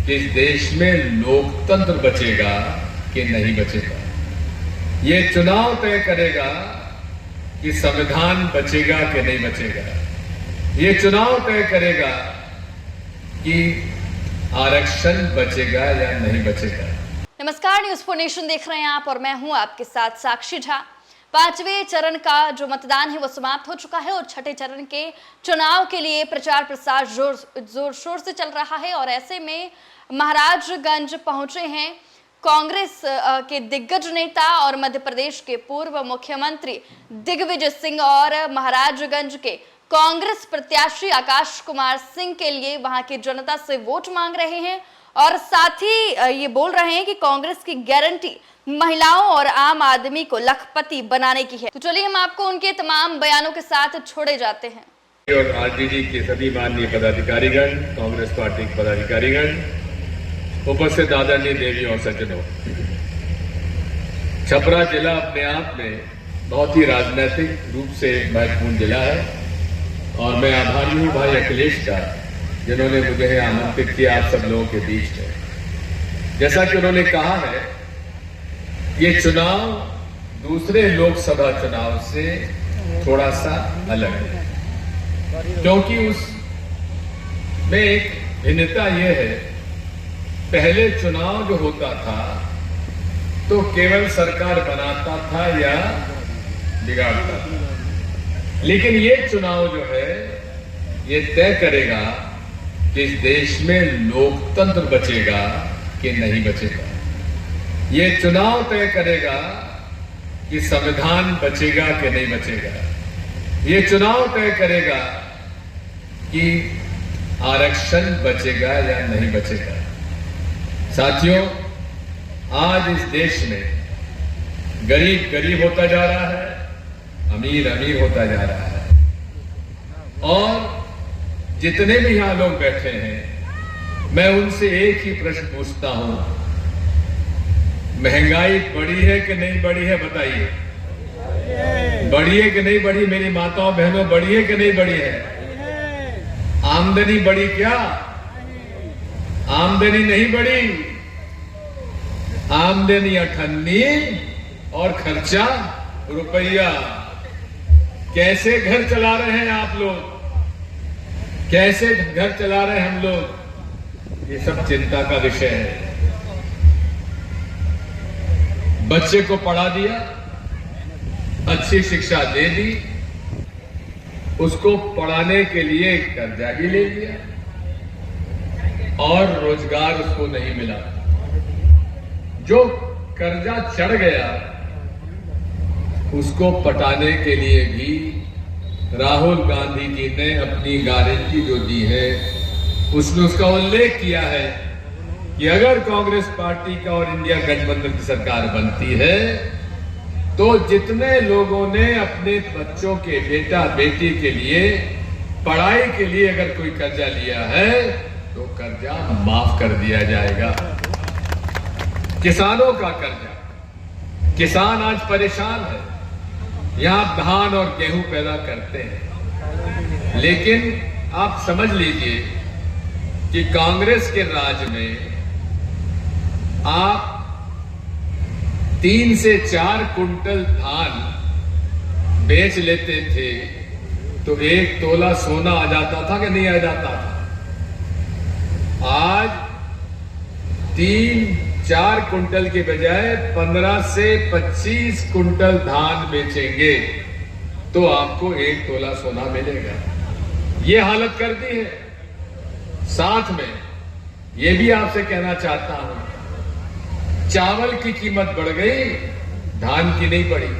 कि इस देश में लोकतंत्र बचेगा कि नहीं बचेगा। ये चुनाव तय करेगा कि संविधान बचेगा कि नहीं बचेगा। ये चुनाव तय करेगा कि आरक्षण बचेगा या नहीं बचेगा। नमस्कार, न्यूज़ फॉर नेशन देख रहे हैं आप और मैं हूं आपके साथ साक्षी झा। पांचवें चरण का जो मतदान है वो समाप्त हो चुका है और छठे चरण के चुनाव के लिए प्रचार प्रसार जोर शोर से चल रहा है। और ऐसे में महाराजगंज पहुंचे हैं कांग्रेस के दिग्गज नेता और मध्य प्रदेश के पूर्व मुख्यमंत्री दिग्विजय सिंह और महाराजगंज के कांग्रेस प्रत्याशी आकाश कुमार सिंह के लिए वहां की जनता से वोट मांग रहे हैं और साथ ही ये बोल रहे हैं कि कांग्रेस की गारंटी महिलाओं और आम आदमी को लखपति बनाने की है। तो चलिए हम आपको उनके तमाम बयानों के साथ छोड़े जाते हैं। और आरजेडी के सभी माननीय पदाधिकारीगण, कांग्रेस पार्टी के पदाधिकारीगण, उपस्थित आदरणीय देवी और सज्जनों, छपरा जिला अपने आप में बहुत ही राजनीतिक रूप से महत्वपूर्ण जिला है और मैं आभारी हूं भाई अखिलेश का, जिन्होंने मुझे आमंत्रित किया आप सब लोगों के बीच में। जैसा कि उन्होंने कहा है, ये चुनाव दूसरे लोकसभा चुनाव से थोड़ा सा अलग है, क्योंकि उसमें एक भिन्नता यह है, पहले चुनाव जो होता था तो केवल सरकार बनाता था या बिगाड़ता था, लेकिन ये चुनाव जो है ये तय करेगा कि इस देश में लोकतंत्र बचेगा कि नहीं बचेगा। ये चुनाव तय करेगा कि संविधान बचेगा कि नहीं बचेगा। ये चुनाव तय करेगा कि आरक्षण बचेगा या नहीं बचेगा। साथियों, आज इस देश में गरीब गरीब होता जा रहा है, अमीर अमीर होता जा रहा है और जितने भी यहां लोग बैठे हैं, मैं उनसे एक ही प्रश्न पूछता हूं, महंगाई बढ़ी है कि नहीं बढ़ी है? बताइए, बढ़ी है कि नहीं बढ़ी? मेरी माताओं बहनों, बढ़ी है कि नहीं बढ़ी है? आमदनी बढ़ी क्या? आमदनी नहीं बढ़ी। आमदनी 98 और खर्चा रुपया। कैसे घर चला रहे हैं आप लोग? कैसे घर चला रहे हैं हम लोग? ये सब चिंता का विषय है। बच्चे को पढ़ा दिया, अच्छी शिक्षा दे दी, उसको पढ़ाने के लिए कर्जा भी ले लिया और रोजगार उसको नहीं मिला। जो कर्जा चढ़ गया उसको पटाने के लिए भी राहुल गांधी जी ने अपनी गारंटी जो दी है उसमें उसका उल्लेख किया है कि अगर कांग्रेस पार्टी का और इंडिया गठबंधन की सरकार बनती है तो जितने लोगों ने अपने बच्चों के बेटा बेटी के लिए पढ़ाई के लिए अगर कोई कर्जा लिया है तो कर्जा माफ कर दिया जाएगा। किसानों का कर्जा, किसान आज परेशान है। यहां धान और गेहूं पैदा करते हैं, लेकिन आप समझ लीजिए कि कांग्रेस के राज में आप 3 से 4 कुंटल धान बेच लेते थे तो 1 तोला सोना आ जाता था कि नहीं आ जाता था? आज 3-4 कुंटल के बजाय 15 से 25 कुंटल धान बेचेंगे तो आपको 1 तोला सोना मिलेगा। ये हालत कर दी है। साथ में ये भी आपसे कहना चाहता हूं, चावल की कीमत बढ़ गई, धान की नहीं बढ़ी।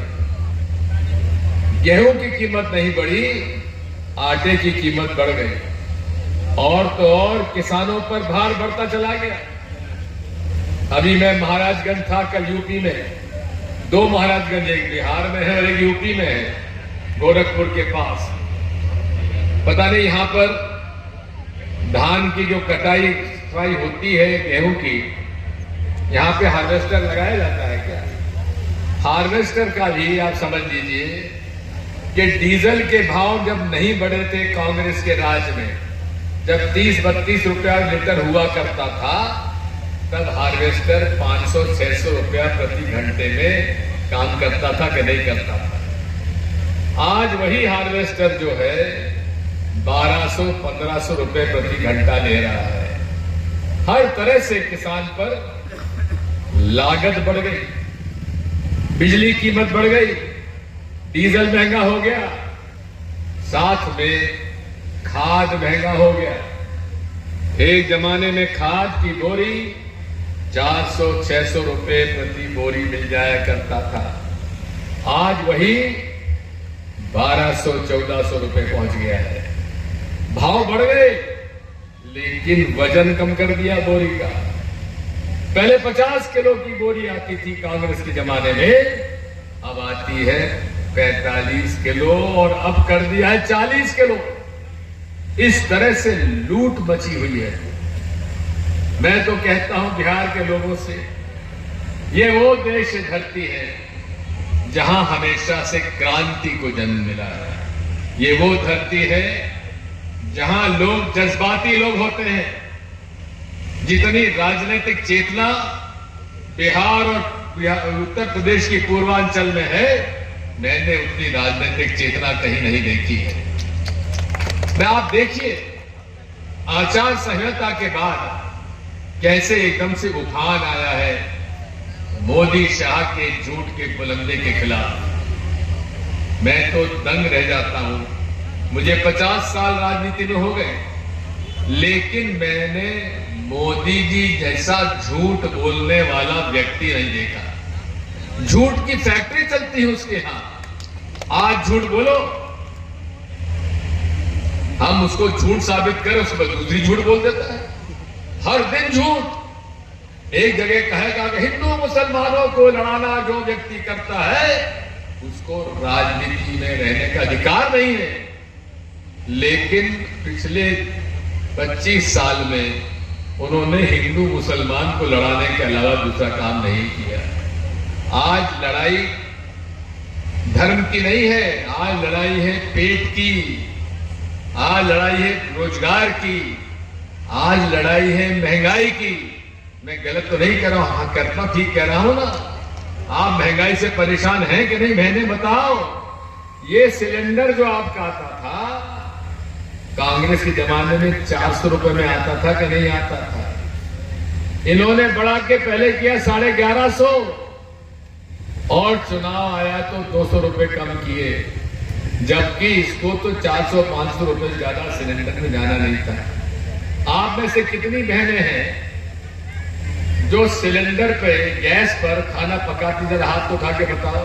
गेहूं की कीमत नहीं बढ़ी, आटे की कीमत बढ़ गई। और तो और किसानों पर भार बढ़ता चला गया। अभी मैं महाराजगंज था कल यूपी में, 2 महाराजगंज, एक बिहार में है और एक यूपी में है, गोरखपुर के पास। पता नहीं यहां पर धान की जो कटाई होती है गेहूं की, यहां पे हार्वेस्टर लगाया जाता है क्या? हार्वेस्टर का भी आप समझ लीजिए कि डीजल के भाव जब नहीं बढ़े थे कांग्रेस के राज में, जब 30-32 रुपया लीटर हुआ करता था, तब हार्वेस्टर 500-600 रुपया प्रति घंटे में काम करता था कि नहीं करता था। आज वही हार्वेस्टर जो है 1200-1500 रुपए प्रति घंटा ले रहा है। हर तरह से किसान पर लागत बढ़ गई, बिजली कीमत बढ़ गई, डीजल महंगा हो गया, साथ में खाद महंगा हो गया। एक जमाने में खाद की बोरी 400-600 रुपए प्रति बोरी मिल जाया करता था, आज वही 1200-1400 रुपए पहुंच गया है। भाव बढ़ गए, लेकिन वजन कम कर दिया बोरी का। पहले 50 किलो की बोरी आती थी कांग्रेस के जमाने में, अब आती है 45 किलो और अब कर दिया है 40 किलो। इस तरह से लूट मची हुई है। मैं तो कहता हूं बिहार के लोगों से, ये वो देश धरती है जहां हमेशा से क्रांति को जन्म मिला है। ये वो धरती है जहां लोग जज्बाती लोग होते हैं। जितनी राजनीतिक चेतना बिहार और उत्तर प्रदेश की पूर्वांचल में है, मैंने उतनी राजनीतिक चेतना कहीं नहीं देखी है। मैं आप देखिए, आचार संहिता के बाद कैसे एकदम से उफान आया है मोदी शाह के झूठ के बुलंदे के खिलाफ। मैं तो दंग रह जाता हूं। मुझे 50 साल राजनीति में हो गए, लेकिन मैंने मोदी जी जैसा झूठ बोलने वाला व्यक्ति नहीं देखा। झूठ की फैक्ट्री चलती है उसके यहां। आज झूठ बोलो, हम उसको झूठ साबित करें, उस पर दूसरी झूठ बोल देता है। हर दिन झूठ। एक जगह कहेगा कि हिंदू मुसलमानों को लड़ाना जो व्यक्ति करता है उसको राजनीति में रहने का अधिकार नहीं है। लेकिन पिछले 25 साल में उन्होंने हिंदू मुसलमान को लड़ाने के अलावा दूसरा काम नहीं किया। आज लड़ाई धर्म की नहीं है, आज लड़ाई है पेट की, आज लड़ाई है रोजगार की, आज लड़ाई है महंगाई की। मैं गलत तो नहीं कह रहा हूं, हाँ करना ठीक कह रहा हूं ना। आप महंगाई से परेशान हैं कि नहीं, मैंने बताओ। ये सिलेंडर जो आपका आता था कांग्रेस के जमाने में 400 रुपए में आता था कि नहीं आता था। इन्होंने बढ़ा के पहले किया 1150 और चुनाव आया तो 200 रुपए कम किए, जबकि इसको तो 400-500 रुपए ज्यादा सिलेंडर में जाना नहीं था। आप में से कितनी बहनें हैं जो सिलेंडर पे, गैस पर खाना पकाती, जरा हाथ तो उठा के बताओ।